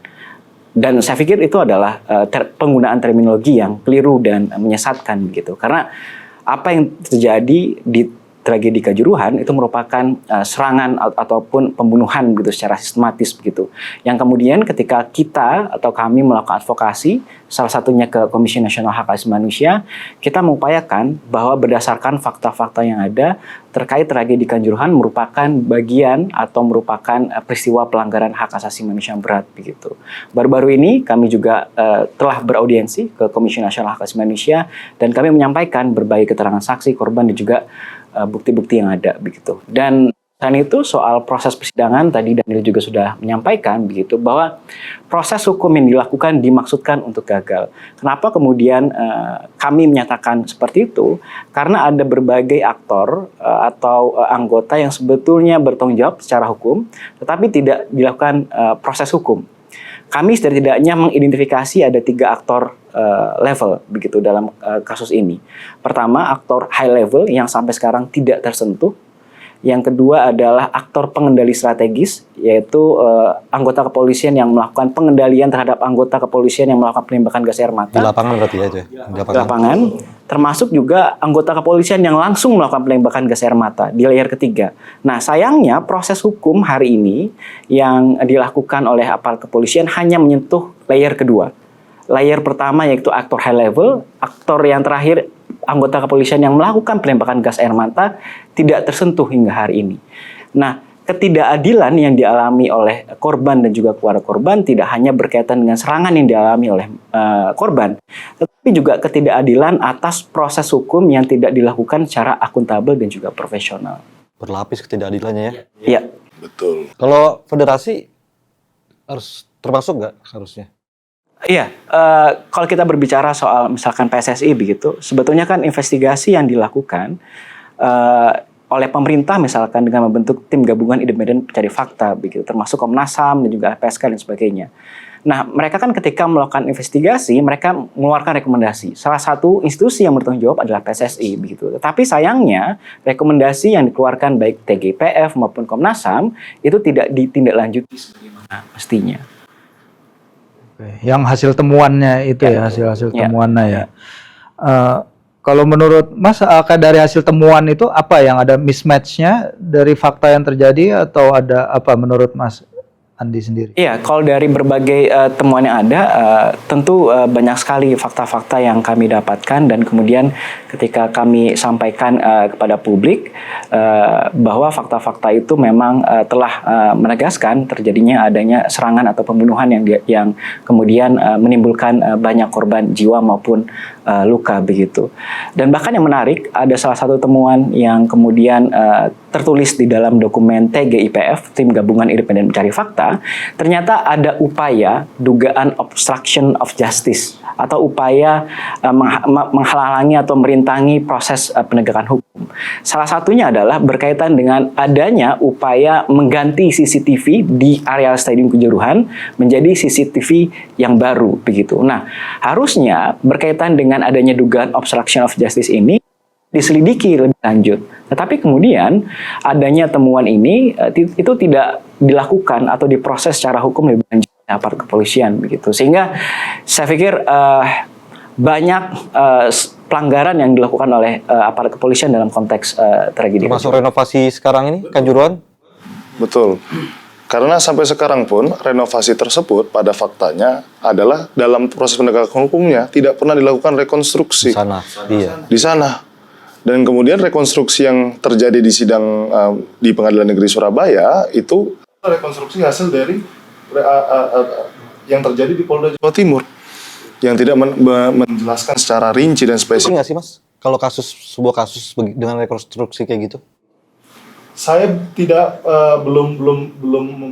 Dan saya pikir itu adalah penggunaan terminologi yang keliru dan menyesatkan gitu. Karena apa yang terjadi di tragedi Kanjuruhan itu merupakan serangan ataupun pembunuhan gitu secara sistematis begitu. Yang kemudian ketika kita atau kami melakukan advokasi, salah satunya ke Komisi Nasional Hak Asasi Manusia, kita mengupayakan bahwa berdasarkan fakta-fakta yang ada terkait tragedi Kanjuruhan merupakan bagian atau merupakan peristiwa pelanggaran hak asasi manusia yang berat begitu. Baru-baru ini kami juga telah beraudiensi ke Komisi Nasional Hak Asasi Manusia dan kami menyampaikan berbagai keterangan saksi, korban dan juga bukti-bukti yang ada begitu. Dan selain itu soal proses persidangan tadi Daniel juga sudah menyampaikan begitu bahwa proses hukum yang dilakukan dimaksudkan untuk gagal. Kenapa kemudian kami menyatakan seperti itu? Karena ada berbagai aktor atau anggota yang sebetulnya bertanggung jawab secara hukum, tetapi tidak dilakukan proses hukum. Kami setidaknya mengidentifikasi ada 3 aktor level begitu dalam kasus ini. Pertama, aktor high level yang sampai sekarang tidak tersentuh. Yang kedua adalah aktor pengendali strategis, yaitu anggota kepolisian yang melakukan pengendalian terhadap anggota kepolisian yang melakukan penembakan gas air mata. Di lapangan berarti ya itu ya? Di lapangan. Termasuk juga anggota kepolisian yang langsung melakukan penembakan gas air mata di layer ketiga. Nah, sayangnya proses hukum hari ini yang dilakukan oleh aparat kepolisian hanya menyentuh layer kedua. Layer pertama yaitu aktor high level, aktor yang terakhir anggota kepolisian yang melakukan penembakan gas air mata tidak tersentuh hingga hari ini. Nah, ketidakadilan yang dialami oleh korban dan juga keluarga korban tidak hanya berkaitan dengan serangan yang dialami oleh korban, tetapi juga ketidakadilan atas proses hukum yang tidak dilakukan secara akuntabel dan juga profesional. Berlapis ketidakadilannya ya? Iya. Betul. Kalau federasi harus termasuk nggak harusnya? Iya, kalau kita berbicara soal misalkan PSSI begitu, sebetulnya kan investigasi yang dilakukan oleh pemerintah misalkan dengan membentuk tim gabungan independen pencari fakta begitu, termasuk Komnas HAM dan juga LPSK dan sebagainya. Nah, mereka kan ketika melakukan investigasi, mereka mengeluarkan rekomendasi. Salah satu institusi yang bertanggung jawab adalah PSSI begitu. Tetapi sayangnya rekomendasi yang dikeluarkan baik TGIPF maupun Komnas HAM itu tidak ditindaklanjuti sebagaimana mestinya. Yang hasil temuannya itu ya, hasil temuannya ya. Kalau menurut Mas, dari hasil temuan itu apa yang ada mismatch-nya dari fakta yang terjadi atau ada apa menurut Mas Andi sendiri? Iya, kalau dari berbagai temuan yang ada, tentu banyak sekali fakta-fakta yang kami dapatkan dan kemudian ketika kami sampaikan kepada publik bahwa fakta-fakta itu memang telah menegaskan terjadinya adanya serangan atau pembunuhan yang kemudian menimbulkan banyak korban jiwa maupun luka begitu. Dan bahkan yang menarik, ada salah satu temuan yang kemudian tertulis di dalam dokumen TGIPF, Tim Gabungan Independen Mencari Fakta, ternyata ada upaya dugaan obstruction of justice atau upaya menghalangi atau merintangi proses penegakan hukum. Salah satunya adalah berkaitan dengan adanya upaya mengganti CCTV di areal Stadion Kanjuruhan menjadi CCTV yang baru begitu. Nah, harusnya berkaitan dengan adanya dugaan obstruction of justice ini diselidiki lebih lanjut. Tetapi kemudian adanya temuan ini itu tidak dilakukan atau diproses secara hukum lebih lanjut oleh aparat kepolisian begitu. Sehingga saya pikir banyak pelanggaran yang dilakukan oleh aparat kepolisian dalam konteks tragedi. Termasuk renovasi sekarang ini Kanjuruhan? Betul. Karena sampai sekarang pun renovasi tersebut pada faktanya adalah dalam proses penegakan hukumnya tidak pernah dilakukan rekonstruksi. Di sana, iya. Di sana. Dan kemudian rekonstruksi yang terjadi di sidang di Pengadilan Negeri Surabaya itu rekonstruksi hasil dari yang terjadi di Polda Jawa Timur yang tidak menjelaskan secara rinci dan spesifik. Nggak sih Mas? Kalau sebuah kasus dengan rekonstruksi kayak gitu? Saya belum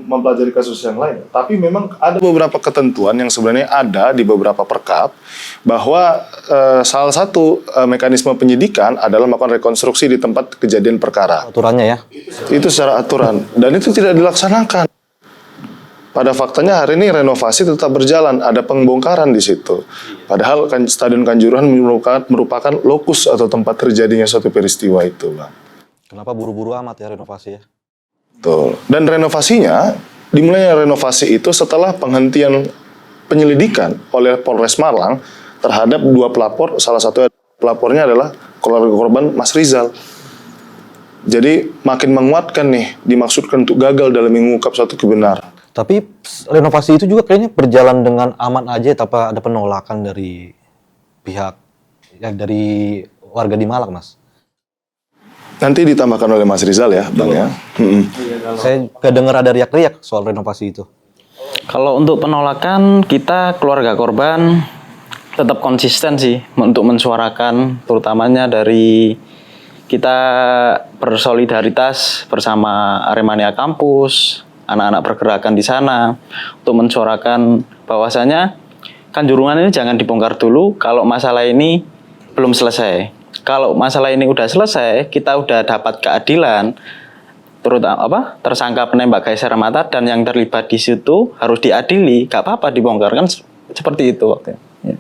mempelajari kasus yang lain, tapi memang ada beberapa ketentuan yang sebenarnya ada di beberapa perkap bahwa salah satu mekanisme penyidikan adalah melakukan rekonstruksi di tempat kejadian perkara. Aturannya ya? Itu secara aturan dan itu tidak dilaksanakan. Pada faktanya hari ini renovasi tetap berjalan, ada pembongkaran di situ. Padahal Stadion Kanjuruhan merupakan lokus atau tempat terjadinya suatu peristiwa itu, Bang. Kenapa buru-buru amat ya renovasi ya? Betul. Dan renovasinya, dimulainya renovasi itu setelah penghentian penyelidikan oleh Polres Malang terhadap 2 pelapor, salah satu pelapornya adalah keluarga korban Mas Rizal. Jadi makin menguatkan nih, dimaksudkan untuk gagal dalam mengungkap suatu kebenaran. Tapi renovasi itu juga kayaknya berjalan dengan aman aja, tanpa ada penolakan dari pihak, ya dari warga di Malang, Mas. Nanti ditambahkan oleh Mas Rizal ya, Bang ya. Saya kedengar ada riak-riak soal renovasi itu. Kalau untuk penolakan, kita keluarga korban tetap konsisten sih untuk mensuarakan, terutamanya dari kita bersolidaritas bersama Aremania Kampus, anak-anak pergerakan di sana, untuk mensuarakan bahwasanya Kanjuruhan ini jangan dibongkar dulu kalau masalah ini belum selesai. Kalau masalah ini udah selesai, kita udah dapat keadilan, terutama tersangka penembak gas air mata dan yang terlibat di situ harus diadili, gak apa-apa dibongkar, kan seperti itu waktu. Ya.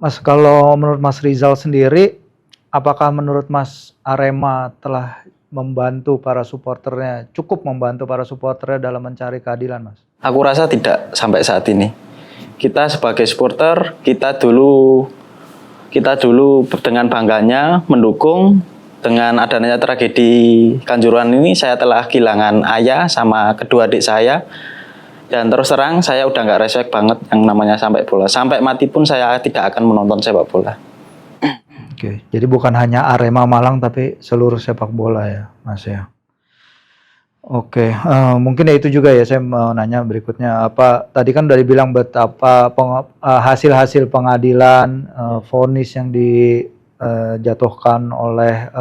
Mas, kalau menurut Mas Rizal sendiri, apakah menurut Mas Arema telah membantu para supporternya, cukup membantu para supporternya dalam mencari keadilan, Mas? Aku rasa tidak sampai saat ini. Kita sebagai supporter, kita dulu dengan bangganya mendukung. Dengan adanya tragedi Kanjuruhan ini, saya telah kehilangan ayah sama kedua adik saya. Dan terus terang, saya udah nggak respect banget yang namanya sampai bola. Sampai mati pun saya tidak akan menonton sepak bola. Oke, jadi bukan hanya Arema Malang, tapi seluruh sepak bola ya, Mas ya. Oke, mungkin ya itu juga ya, saya mau nanya berikutnya. Apa tadi kan udah dibilang betapa hasil-hasil pengadilan, vonis yang dijatuhkan oleh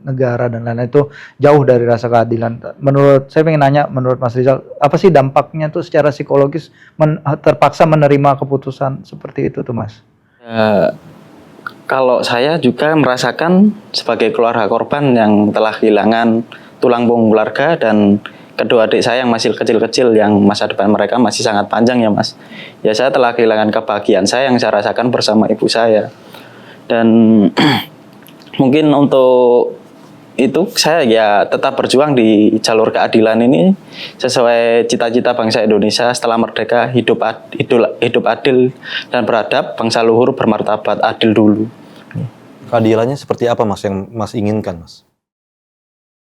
negara dan lain-lain itu jauh dari rasa keadilan. Menurut saya pengen nanya, menurut Mas Rizal, apa sih dampaknya tuh secara psikologis terpaksa menerima keputusan seperti itu tuh, Mas? Kalau saya juga merasakan sebagai keluarga korban yang telah kehilangan tulang punggung keluarga dan kedua adik saya yang masih kecil-kecil yang masa depan mereka masih sangat panjang ya Mas. Ya saya telah kehilangan kebahagiaan saya yang saya rasakan bersama ibu saya. Dan mungkin untuk itu saya ya tetap berjuang di jalur keadilan ini sesuai cita-cita bangsa Indonesia setelah merdeka, hidup adil dan beradab, bangsa luhur bermartabat, adil dulu. Keadilannya seperti apa Mas yang Mas inginkan, Mas?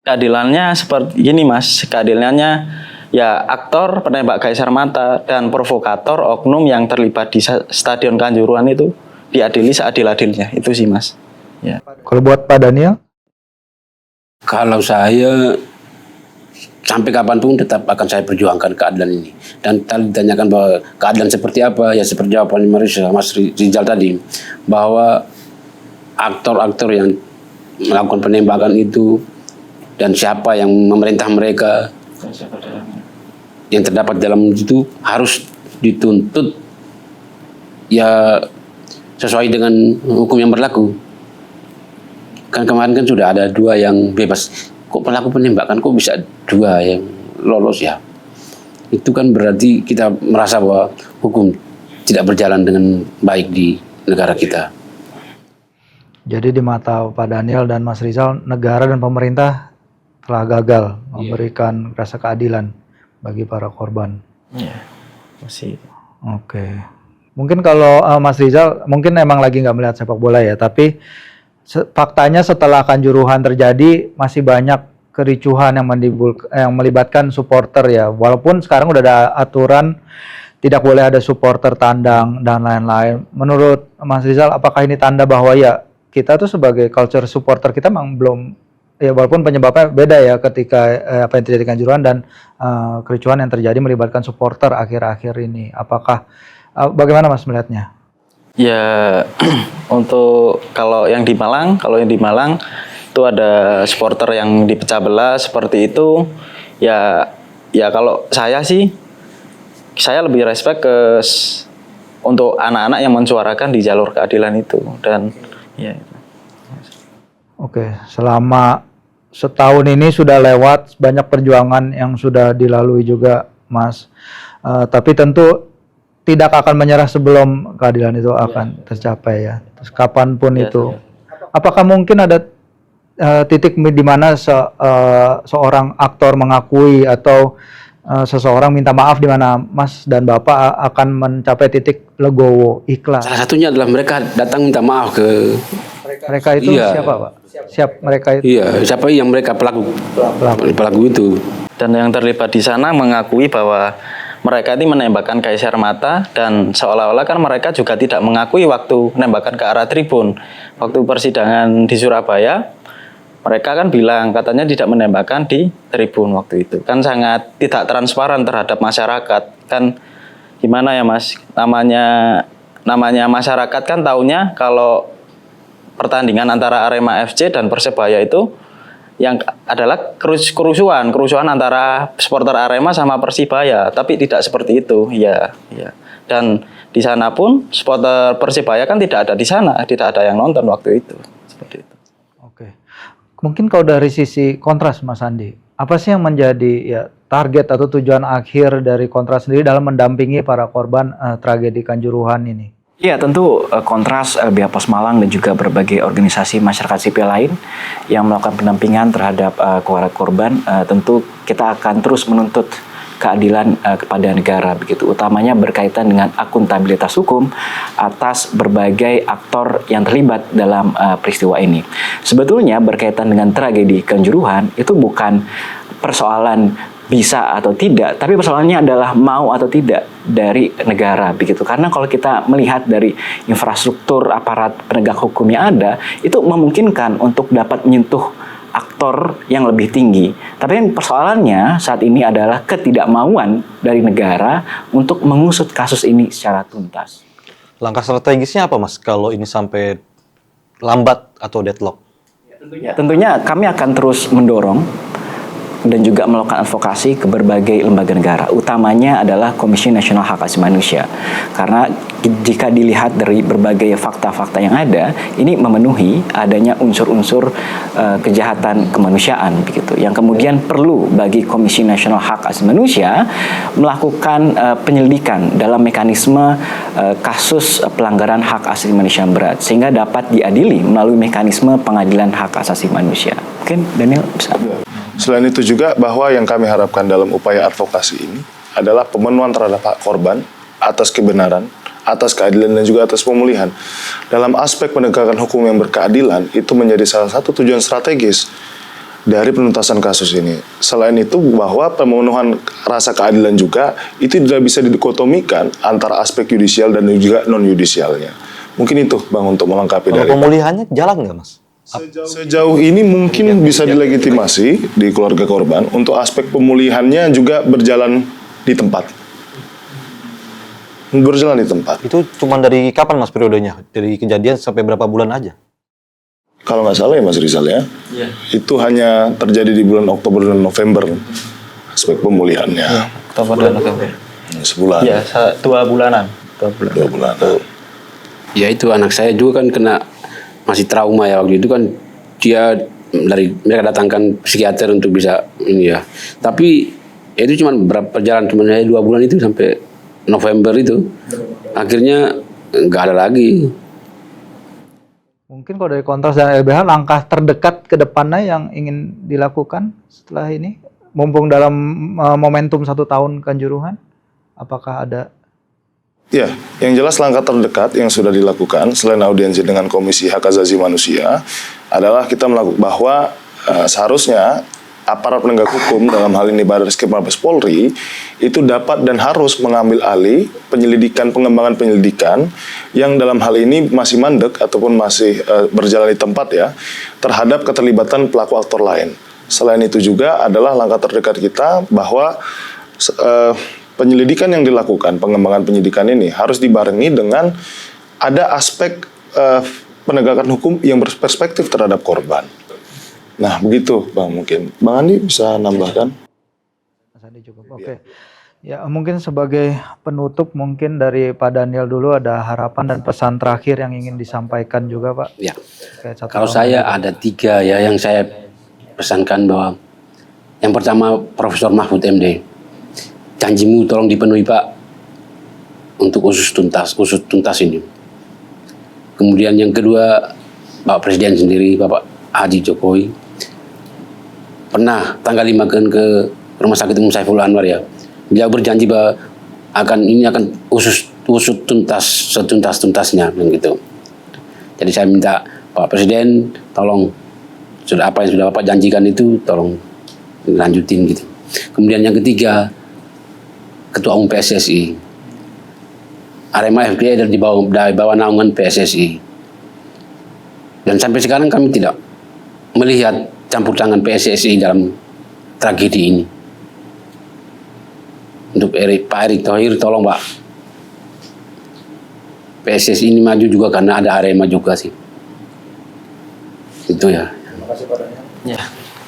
Keadilannya seperti ini Mas, keadilannya ya aktor penembak gas air mata dan provokator oknum yang terlibat di Stadion Kanjuruhan itu diadili seadil-adilnya, itu sih Mas. Ya. Kalau buat Pak Daniel? Kalau saya sampai kapanpun tetap akan saya perjuangkan keadilan ini. Dan tadi ditanyakan bahwa keadilan seperti apa, ya seperti jawaban Mas Rizal tadi, bahwa aktor-aktor yang melakukan penembakan itu dan siapa yang memerintah mereka yang terdapat dalam itu harus dituntut ya sesuai dengan hukum yang berlaku. Kan kemarin kan sudah ada 2 yang bebas. Kok pelaku penembakan kok bisa 2 yang lolos ya? Itu kan berarti kita merasa bahwa hukum tidak berjalan dengan baik di negara kita. Jadi di mata Pak Daniel dan Mas Rizal, negara dan pemerintah telah gagal memberikan rasa keadilan bagi para korban. Iya, masih. Oke. Mungkin kalau Mas Rizal mungkin emang lagi nggak melihat sepak bola ya, tapi faktanya setelah Kanjuruhan terjadi masih banyak kericuhan yang melibatkan supporter ya. Walaupun sekarang udah ada aturan tidak boleh ada supporter tandang dan lain-lain. Menurut Mas Rizal, apakah ini tanda bahwa ya kita tuh sebagai culture supporter kita memang belum, ya walaupun penyebabnya beda ya ketika apa yang terjadi di Kanjuruhan dan kericuhan yang terjadi melibatkan supporter akhir-akhir ini. Apakah bagaimana Mas melihatnya? Ya untuk kalau yang di Malang itu ada supporter yang dipecah belah seperti itu. Ya kalau saya sih saya lebih respect untuk anak-anak yang mensuarakan di jalur keadilan itu dan ya. Oke, selama setahun ini sudah lewat banyak perjuangan yang sudah dilalui juga Mas. Tapi tentu tidak akan menyerah sebelum keadilan itu akan tercapai ya. Terus kapanpun itu. Apakah mungkin ada titik di mana seorang aktor mengakui atau seseorang minta maaf di mana Mas dan Bapak akan mencapai titik legowo, ikhlas? Salah satunya adalah mereka datang minta maaf ke Mereka itu siapa Pak? Mereka itu? Iya, siapa yang mereka pelaku itu. Dan yang terlibat di sana mengakui bahwa mereka ini menembakkan gas air mata dan seolah-olah kan mereka juga tidak mengakui waktu menembakkan ke arah tribun. Waktu persidangan di Surabaya, mereka kan bilang katanya tidak menembakkan di tribun waktu itu. Kan sangat tidak transparan terhadap masyarakat. Kan gimana ya Mas? Namanya masyarakat kan taunya kalau pertandingan antara Arema FC dan Persebaya itu yang adalah kerusuhan antara supporter Arema sama Persibaya, tapi tidak seperti itu, ya. Dan di sana pun supporter Persibaya kan tidak ada di sana, tidak ada yang nonton waktu itu, seperti itu. Oke, mungkin kalau dari sisi Kontras Mas Andi, apa sih yang menjadi ya target atau tujuan akhir dari Kontras sendiri dalam mendampingi para korban tragedi Kanjuruhan ini? Ya tentu Kontras, LBH Pos Malang dan juga berbagai organisasi masyarakat sipil lain yang melakukan pendampingan terhadap keluarga korban, tentu kita akan terus menuntut keadilan kepada negara begitu, utamanya berkaitan dengan akuntabilitas hukum atas berbagai aktor yang terlibat dalam peristiwa ini. Sebetulnya berkaitan dengan tragedi Kanjuruhan itu bukan persoalan bisa atau tidak, tapi persoalannya adalah mau atau tidak dari negara begitu. Karena kalau kita melihat dari infrastruktur aparat penegak hukum yang ada, itu memungkinkan untuk dapat menyentuh aktor yang lebih tinggi. Tapi persoalannya saat ini adalah ketidakmauan dari negara untuk mengusut kasus ini secara tuntas. Langkah strategisnya apa Mas kalau ini sampai lambat atau deadlock? Ya, tentunya kami akan terus mendorong dan juga melakukan advokasi ke berbagai lembaga negara, utamanya adalah Komisi Nasional Hak Asasi Manusia. Karena jika dilihat dari berbagai fakta-fakta yang ada, ini memenuhi adanya unsur-unsur kejahatan kemanusiaan begitu. Yang kemudian perlu bagi Komisi Nasional Hak Asasi Manusia melakukan penyelidikan dalam mekanisme kasus pelanggaran hak asasi manusia berat sehingga dapat diadili melalui mekanisme pengadilan hak asasi manusia. Mungkin Daniel bisa. Selain itu juga bahwa yang kami harapkan dalam upaya advokasi ini adalah pemenuhan terhadap hak korban atas kebenaran, atas keadilan dan juga atas pemulihan. Dalam aspek penegakan hukum yang berkeadilan itu menjadi salah satu tujuan strategis dari penuntasan kasus ini. Selain itu bahwa pemenuhan rasa keadilan juga itu tidak bisa didikotomikan antara aspek yudisial dan juga non-yudisialnya. Mungkin itu Bang untuk melengkapi Kalau dari pemulihannya jalan nggak Mas? Sejauh ini mungkin bisa dilegitimasi di keluarga korban untuk aspek pemulihannya juga berjalan di tempat. Berjalan di tempat. Itu cuma dari kapan Mas periodenya? Dari kejadian sampai berapa bulan aja? Kalau nggak salah ya Mas Rizal ya, itu hanya terjadi di bulan Oktober dan November aspek pemulihannya. Oktober dan November. Sebulan. Ya, 2 bulanan. 2 bulan. Ya itu anak saya juga kan kena masih trauma ya waktu itu kan dia mereka datangkan psikiater untuk bisa ini ya. Tapi ya itu cuma berjalan cuma 2 bulan itu sampai November itu. Akhirnya nggak ada lagi. Mungkin kalau dari Kontras dan LBH langkah terdekat ke depannya yang ingin dilakukan setelah ini, mumpung dalam momentum 1 tahun Kanjuruhan, apakah ada? Ya, yang jelas langkah terdekat yang sudah dilakukan selain audiensi dengan Komisi Hak Asasi Manusia adalah kita melakukan bahwa seharusnya aparat penegak hukum dalam hal ini Barreskrim Mabes Polri itu dapat dan harus mengambil alih pengembangan penyelidikan yang dalam hal ini masih mandek ataupun masih berjalan di tempat ya terhadap keterlibatan pelaku aktor lain. Selain itu juga adalah langkah terdekat kita bahwa penyelidikan yang dilakukan, pengembangan penyidikan ini harus dibarengi dengan ada aspek penegakan hukum yang berperspektif terhadap korban. Nah, begitu Bang mungkin. Bang Andi bisa nambahkan? Mas Andi cukup. Oke. Ya, mungkin sebagai penutup mungkin dari Pak Daniel dulu ada harapan dan pesan terakhir yang ingin disampaikan juga, Pak. Ya. Terkait 1 Kalau tahun saya ini. ada 3 ya yang saya pesankan bahwa yang pertama Profesor Mahfud MD, janjimu tolong dipenuhi Pak untuk usut tuntas ini. Kemudian yang kedua Pak Presiden sendiri, Bapak Haji Jokowi, pernah tanggal 5 ke Rumah Sakit Umum Saiful Anwar ya. Beliau berjanji bahwa akan usut tuntas setuntas-tuntasnya begitu. Jadi saya minta Pak Presiden tolong apa yang sudah Bapak janjikan itu tolong lanjutin gitu. Kemudian yang ketiga Ketua Umum PSSI. Arema FPI dari bawah naungan PSSI. Dan sampai sekarang kami tidak melihat campur tangan PSSI dalam tragedi ini. Untuk Pak Erick Thohir, tolong Pak. PSSI ini maju juga karena ada Arema juga sih. Itu ya.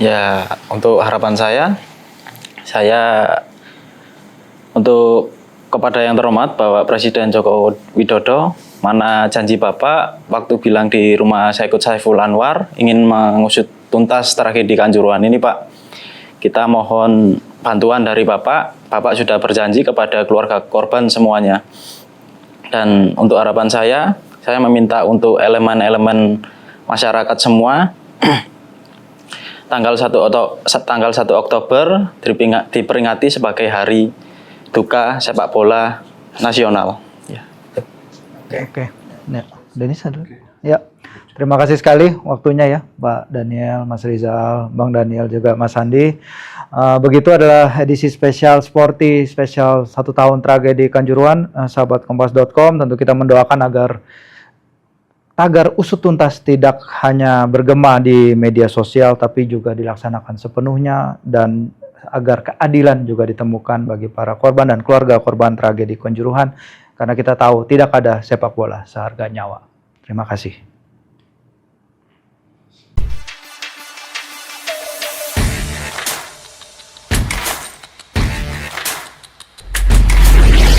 Ya, untuk harapan saya untuk kepada yang terhormat Bapak Presiden Joko Widodo, mana janji Bapak waktu bilang di rumah Syekh Saiful Anwar ingin mengusut tuntas tragedi Kanjuruhan ini Pak. Kita mohon bantuan dari Bapak. Bapak sudah berjanji kepada keluarga korban semuanya. Dan untuk harapan saya meminta untuk elemen-elemen masyarakat semua tanggal 1 Oktober diperingati sebagai hari duka sepak bola nasional. Ya. Oke. Ya, Denis ada. Ya. Terima kasih sekali waktunya ya, Pak Daniel, Mas Rizal, Bang Daniel juga Mas Andi. Begitu adalah edisi spesial Sporty, spesial 1 tahun tragedi Kanjuruhan, sahabat kompas.com. Tentu kita mendoakan agar tagar usut tuntas tidak hanya bergema di media sosial, tapi juga dilaksanakan sepenuhnya dan agar keadilan juga ditemukan bagi para korban dan keluarga korban tragedi Kanjuruhan. Karena kita tahu tidak ada sepak bola seharga nyawa. Terima kasih.